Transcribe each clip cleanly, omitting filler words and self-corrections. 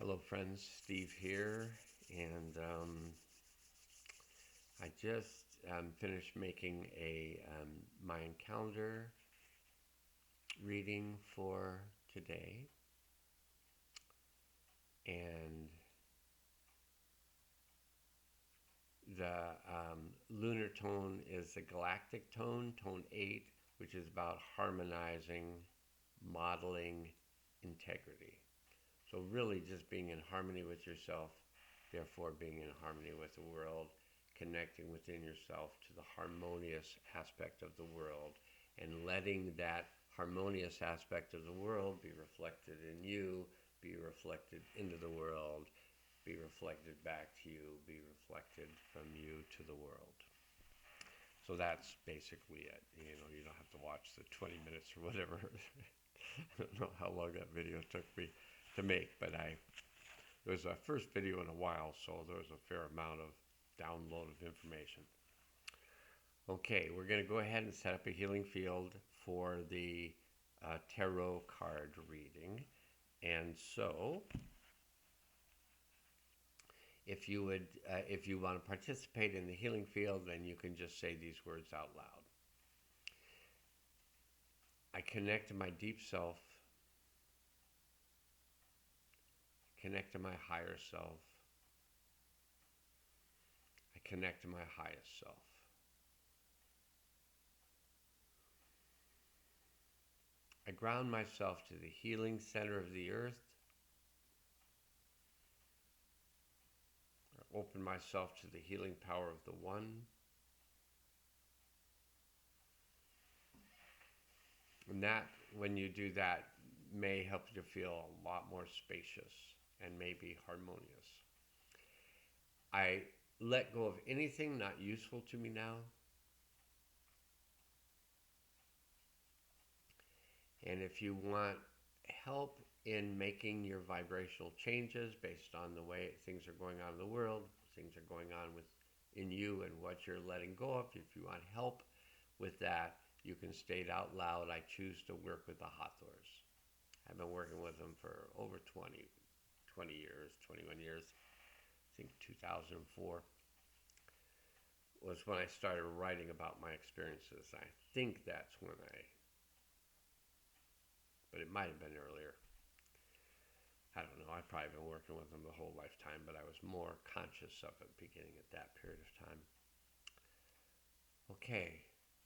Hello, friends. Steve here, and I just finished making a Mayan calendar reading for today, and the lunar tone is the galactic tone, tone 8, which is about harmonizing, modeling integrity. So, really, just being in harmony with yourself, therefore, being in harmony with the world, connecting within yourself to the harmonious aspect of the world, and letting that harmonious aspect of the world be reflected in you, be reflected into the world, be reflected back to you, be reflected from you to the world. So that's basically it. You don't have to watch the 20 minutes or whatever. I don't know how long that video took me to make, but it was a first video in a while, so there was a fair amount of download of information. Okay, we're going to go ahead and set up a healing field for the tarot card reading. And so, if you want to participate in the healing field, then you can just say these words out loud. I connect to my deep self, connect to my higher self, I connect to my highest self. I ground myself to the healing center of the earth. I open myself to the healing power of the One. And that, when you do that, may help you feel a lot more spacious and maybe harmonious. I let go of anything not useful to me now. And if you want help in making your vibrational changes based on the way things are going on in the world, things are going on in you and what you're letting go of, if you want help with that, you can state out loud, I choose to work with the Hathors. I've been working with them for over 20 years, 21 years. I think 2004 was when I started writing about my experiences. I think that's when but it might have been earlier. I don't know. I've probably been working with them the whole lifetime, but I was more conscious of it beginning at that period of time. Okay,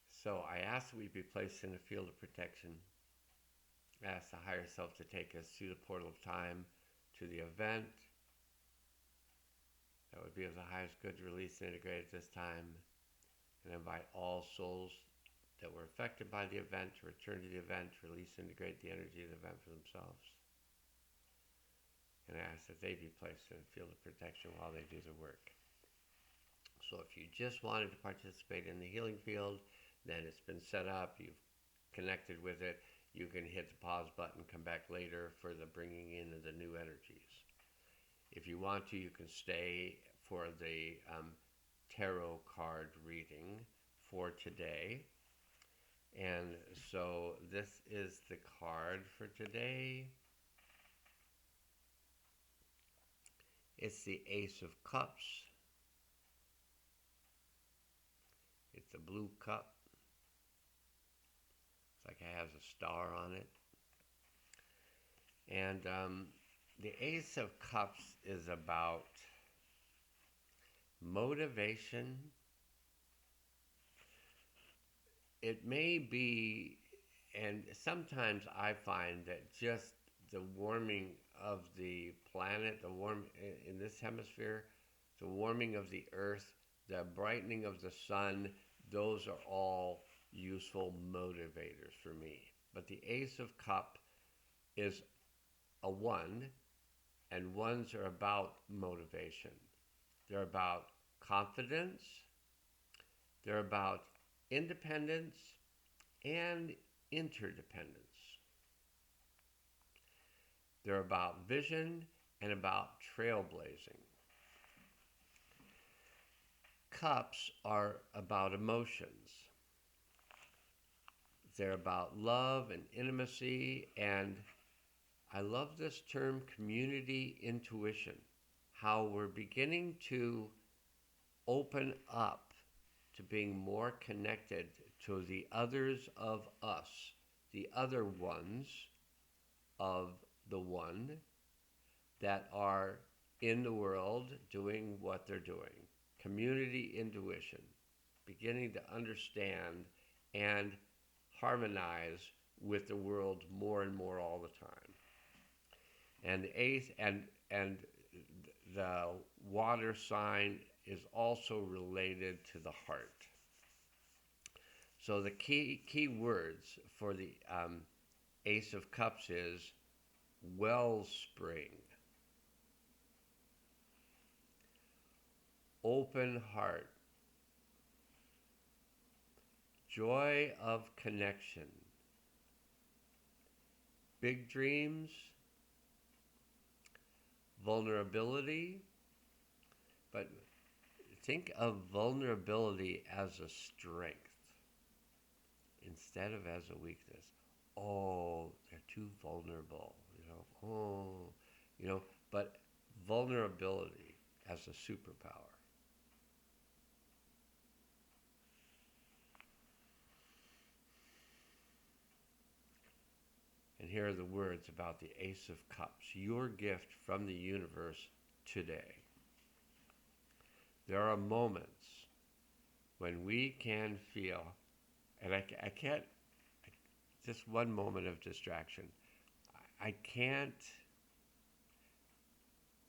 so I ask that we be placed in a field of protection. I ask the higher self to take us through the portal of time to the event that would be of the highest good to release and integrate at this time, and invite all souls that were affected by the event to return to the event, to release and integrate the energy of the event for themselves. And I ask that they be placed in a field of protection while they do the work. So if you just wanted to participate in the healing field, then it's been set up, you've connected with it, you can hit the pause button, come back later for the bringing in of the new energies. If you want to, you can stay for the tarot card reading for today. And so this is the card for today. It's the Ace of Cups. It's a blue cup. It's like it has a star on it. And the Ace of Cups is about motivation. It may be, and sometimes I find that just the warming of the planet, in this hemisphere, the warming of the earth, the brightening of the sun, those are all useful motivators for me. But the Ace of Cup is a 1, and 1s are about motivation. They're about confidence, they're about independence and interdependence. They're about vision and about trailblazing. Cups are about emotions. They're about love and intimacy, and I love this term, community intuition, how we're beginning to open up to being more connected to the others of us, the other ones of the one that are in the world doing what they're doing. Community intuition, beginning to understand and harmonize with the world more and more all the time. And the eighth and the water sign is also related to the heart. So the key words for the Ace of Cups is wellspring, open heart, joy of connection, big dreams, vulnerability. But think of vulnerability as a strength instead of as a weakness. Oh, they're too vulnerable, but vulnerability as a superpower. And here are the words about the Ace of Cups, your gift from the universe today. There are moments when we can feel, and I can't, just one moment of distraction. I can't,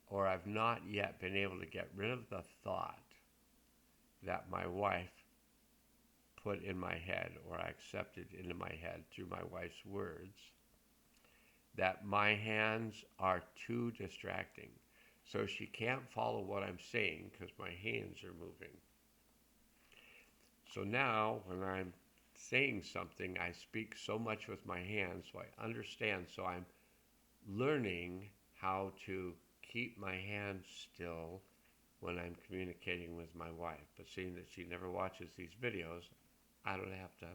or I've not yet been able to get rid of the thought that my wife put in my head, or I accepted into my head through my wife's words, that my hands are too distracting. So she can't follow what I'm saying because my hands are moving. So now when I'm saying something, I speak so much with my hands, so I understand. So I'm learning how to keep my hands still when I'm communicating with my wife. But seeing that she never watches these videos, I don't have to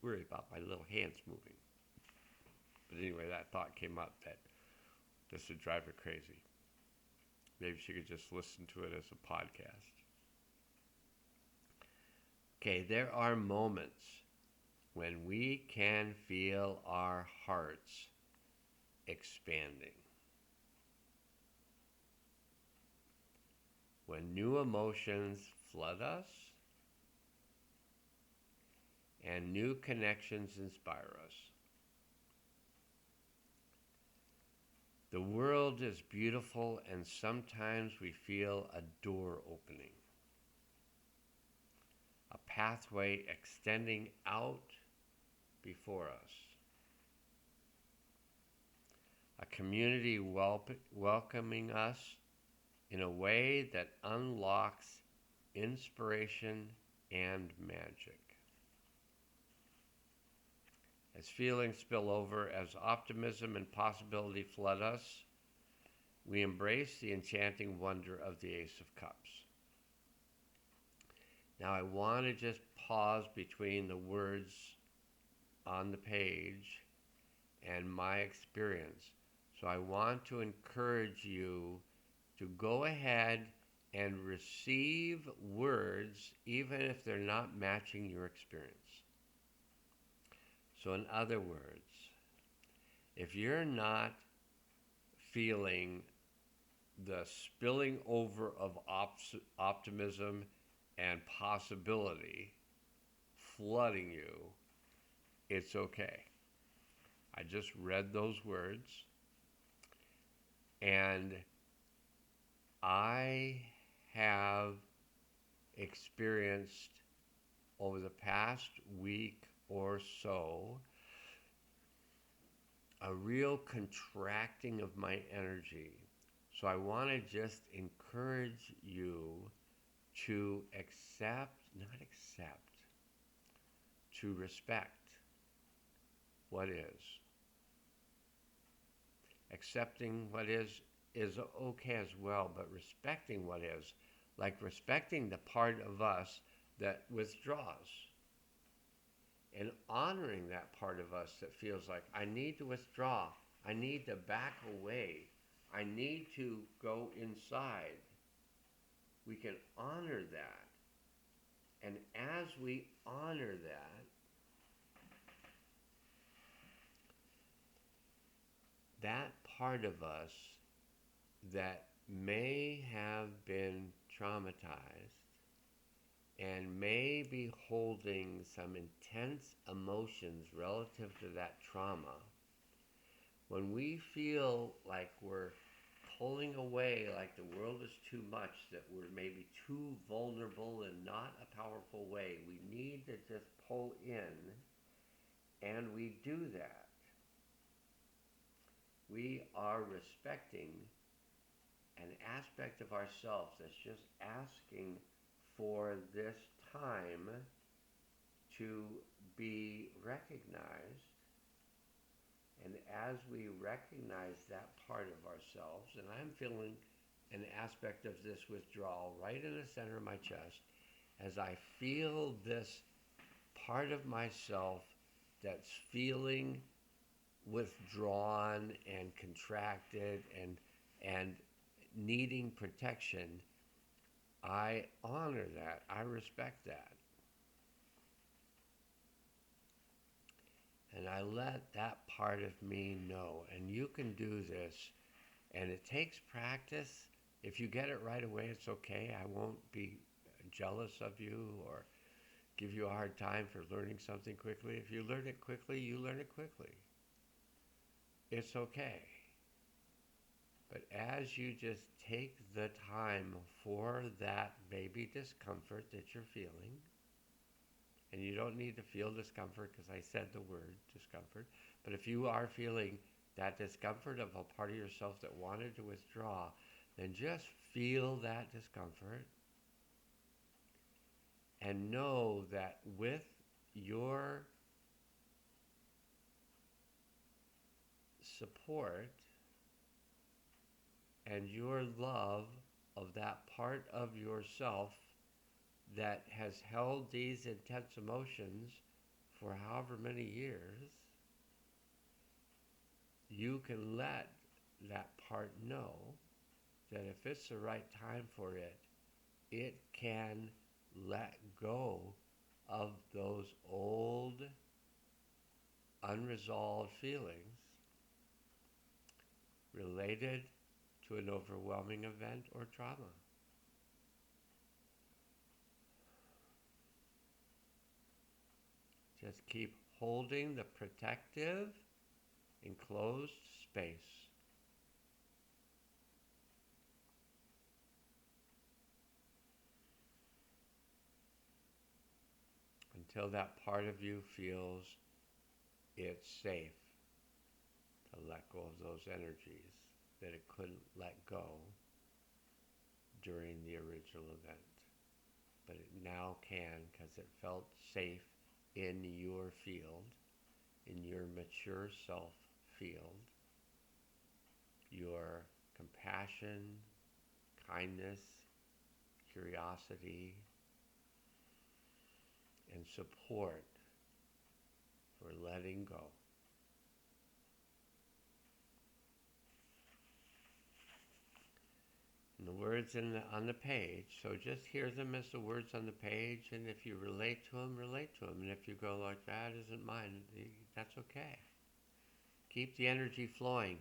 worry about my little hands moving. But anyway, that thought came up that this would drive her crazy. Maybe she could just listen to it as a podcast. Okay, there are moments when we can feel our hearts expanding. When new emotions flood us and new connections inspire us. The world is beautiful, and sometimes we feel a door opening, a pathway extending out before us, a community welcoming us in a way that unlocks inspiration and magic. As feelings spill over, as optimism and possibility flood us, we embrace the enchanting wonder of the Ace of Cups. Now I want to just pause between the words on the page and my experience. So I want to encourage you to go ahead and receive words even if they're not matching your experience. So in other words, if you're not feeling the spilling over of optimism and possibility flooding you, it's okay. I just read those words, and I have experienced over the past week or so a real contracting of my energy. So I want to just encourage you to to respect what is. Accepting what is okay as well, but respecting what is, like respecting the part of us that withdraws, and honoring that part of us that feels like, I need to withdraw. I need to back away. I need to go inside. We can honor that. And as we honor that part of us that may have been traumatized and may be holding some intense emotions relative to that trauma, when we feel like we're pulling away, like the world is too much, that we're maybe too vulnerable in not a powerful way, we need to just pull in, and we do that. We are respecting an aspect of ourselves that's just asking for this time to be recognized. And as we recognize that part of ourselves, and I'm feeling an aspect of this withdrawal right in the center of my chest, as I feel this part of myself that's feeling withdrawn and contracted and needing protection, I honor that. I respect that. And I let that part of me know. And you can do this. And it takes practice. If you get it right away, it's okay. I won't be jealous of you or give you a hard time for learning something quickly. If you learn it quickly, you learn it quickly. It's okay. But as you just take the time for that maybe discomfort that you're feeling, and you don't need to feel discomfort because I said the word discomfort, but if you are feeling that discomfort of a part of yourself that wanted to withdraw, then just feel that discomfort and know that with your support and your love of that part of yourself that has held these intense emotions for however many years, you can let that part know that if it's the right time for it, it can let go of those old, unresolved feelings related to an overwhelming event or trauma. Just keep holding the protective, enclosed space. Until that part of you feels it's safe to let go of those energies that it couldn't let go during the original event. But it now can because it felt safe in your field, in your mature self field. Your compassion, kindness, curiosity, and support for letting go. And the words on the page, so just hear them as the words on the page, and if you relate to them, relate to them. And if you go like, that isn't mine, that's okay. Keep the energy flowing.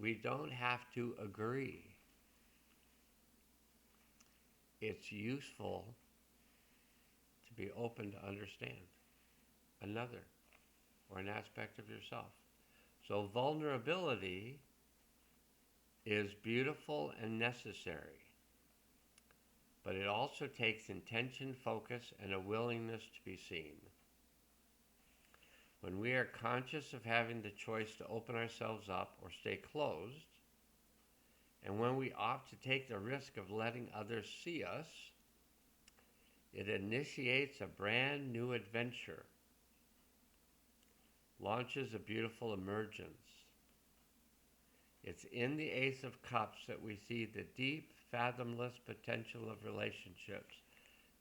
We don't have to agree. It's useful to be open to understand another or an aspect of yourself. So vulnerability is beautiful and necessary, but it also takes intention, focus, and a willingness to be seen. When we are conscious of having the choice to open ourselves up or stay closed, and when we opt to take the risk of letting others see us, it initiates a brand new adventure, launches a beautiful emergence. It's in the Ace of Cups that we see the deep, fathomless potential of relationships,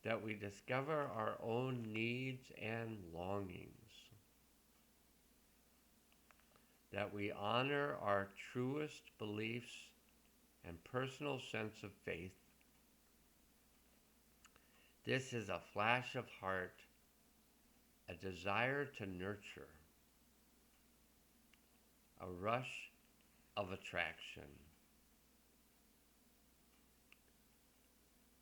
that we discover our own needs and longings. that we honor our truest beliefs and personal sense of faith. This is a flash of heart, a desire to nurture, a rush of attraction.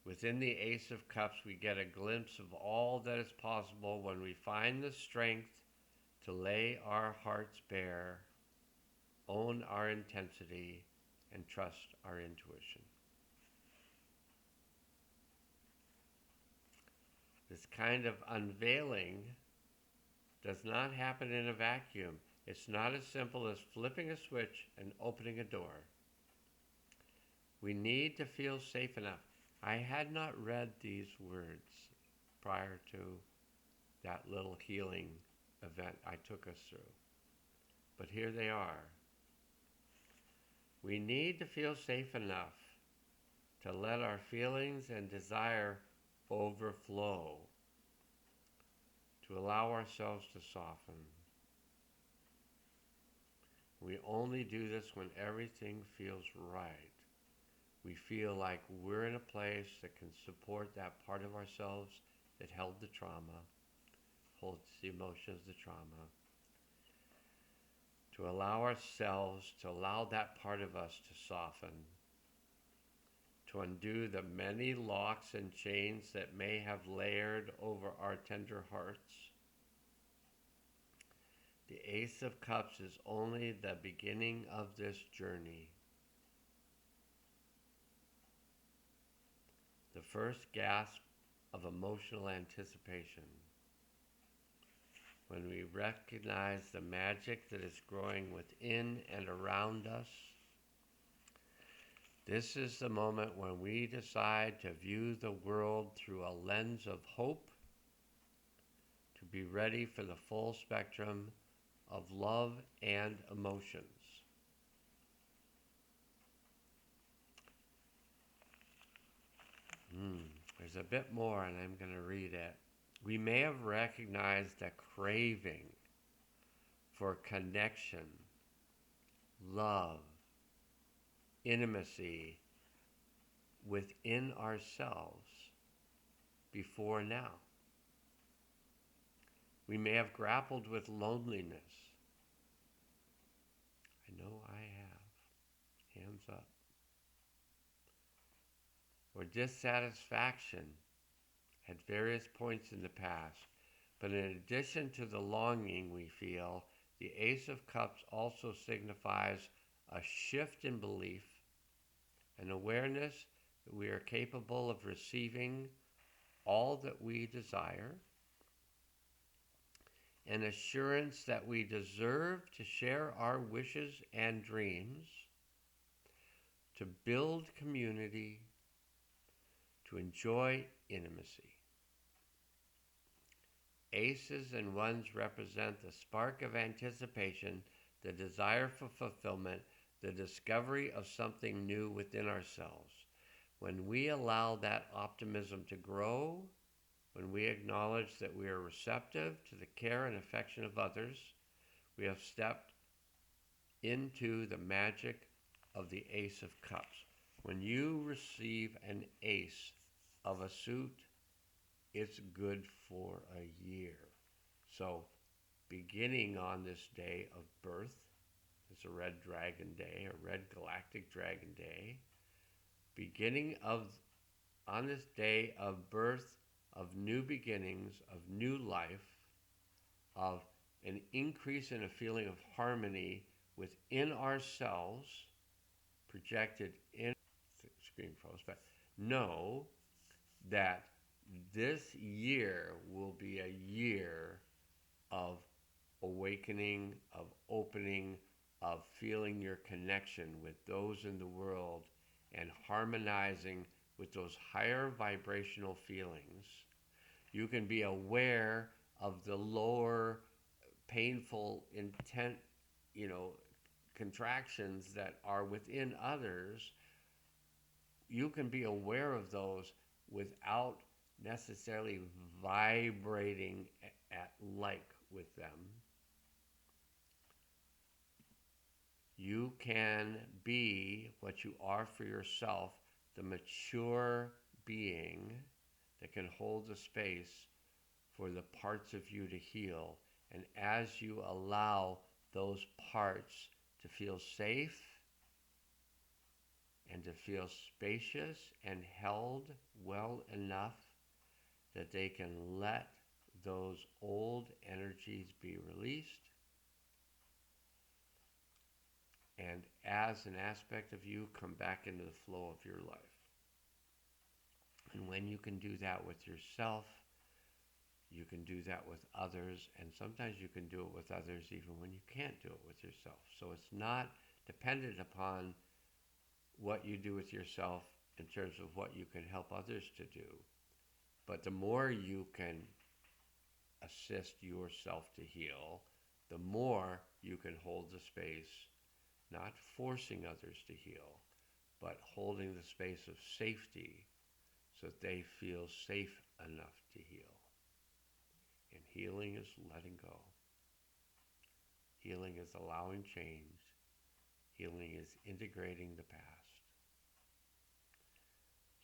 Within the Ace of Cups, we get a glimpse of all that is possible when we find the strength to lay our hearts bare, own our intensity, and trust our intuition. This kind of unveiling does not happen in a vacuum. It's not as simple as flipping a switch and opening a door. We need to feel safe enough. I had not read these words prior to that little healing event I took us through. But here they are. We need to feel safe enough to let our feelings and desire overflow, to allow ourselves to soften. We only do this when everything feels right. We feel like we're in a place that can support that part of ourselves that held the trauma, holds the emotions, the trauma. To allow ourselves, to allow that part of us to soften, to undo the many locks and chains that may have layered over our tender hearts. The Ace of Cups is only the beginning of this journey. The first gasp of emotional anticipation. When we recognize the magic that is growing within and around us. This is the moment when we decide to view the world through a lens of hope, to be ready for the full spectrum of love and emotions. There's a bit more, and I'm going to read it. We may have recognized a craving for connection, love, intimacy within ourselves before now. We may have grappled with loneliness. I know I have. Hands up. Or dissatisfaction at various points in the past. But in addition to the longing we feel, the Ace of Cups also signifies a shift in belief, an awareness that we are capable of receiving all that we desire, an assurance that we deserve to share our wishes and dreams, to build community, to enjoy intimacy. Aces and ones represent the spark of anticipation, the desire for fulfillment, the discovery of something new within ourselves. When we allow that optimism to grow, when we acknowledge that we are receptive to the care and affection of others, we have stepped into the magic of the Ace of Cups. When you receive an ace of a suit, it's good for a year. So, beginning on this day of birth, it's a red dragon day, a red galactic dragon day, on this day of birth, of new beginnings, of new life, of an increase in a feeling of harmony within ourselves, projected in, screen froze, but know that this year will be a year of awakening, of opening, of feeling your connection with those in the world and harmonizing with those higher vibrational feelings. You can be aware of the lower, painful, intent, contractions that are within others. You can be aware of those without necessarily vibrating at like with them. You can be what you are for yourself, the mature being that can hold the space for the parts of you to heal. And as you allow those parts to feel safe and to feel spacious and held well enough that they can let those old energies be released, and as an aspect of you come back into the flow of your life. And when you can do that with yourself, you can do that with others, and sometimes you can do it with others even when you can't do it with yourself. So it's not dependent upon what you do with yourself in terms of what you can help others to do. But the more you can assist yourself to heal, the more you can hold the space, not forcing others to heal, but holding the space of safety so that they feel safe enough to heal. And healing is letting go. Healing is allowing change. Healing is integrating the past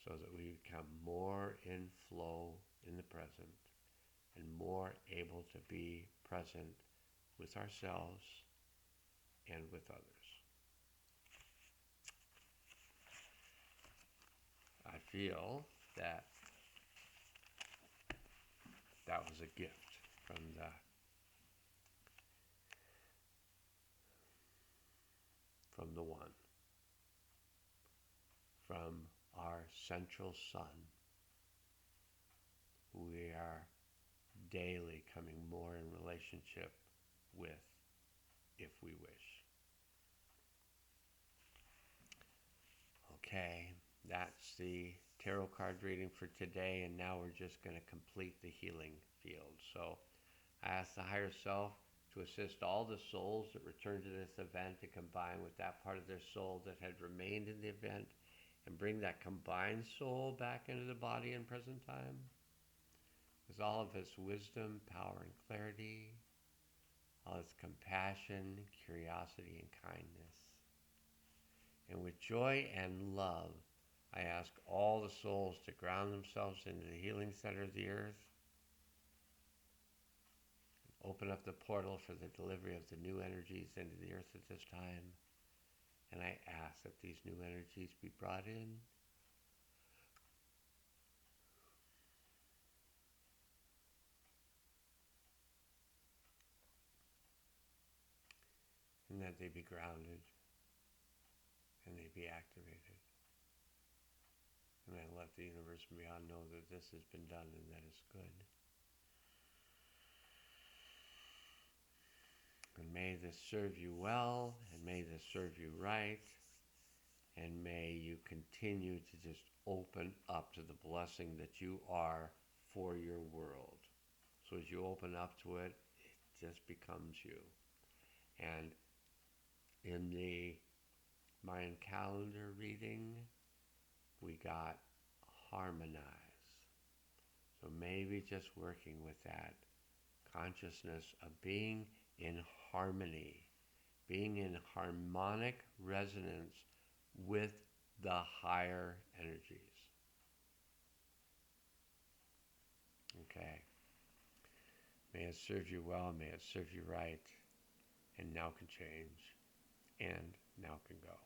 so that we become more in flow in the present and more able to be present with ourselves and with others. I feel that that was a gift from the One, from our central sun, who we are daily coming more in relationship with, if we wish. Okay, that's the tarot card reading for today, and now we're just going to complete the healing field. So I ask the higher self to assist all the souls that return to this event to combine with that part of their soul that had remained in the event and bring that combined soul back into the body in present time with all of its wisdom, power, and clarity, all its compassion, curiosity, and kindness. And with joy and love, I ask all the souls to ground themselves into the healing center of the earth, open up the portal for the delivery of the new energies into the earth at this time. And I ask that these new energies be brought in and that they be grounded and they be activated. And I let the universe and beyond know that this has been done and that it's good. And may this serve you well, and may this serve you right, and may you continue to just open up to the blessing that you are for your world. So as you open up to it, it just becomes you. And in the Mayan calendar reading, we got harmonize. So maybe just working with that consciousness of being in harmony, being in harmonic resonance with the higher energies. Okay. May it serve you well, may it serve you right, and now can change, and now can go.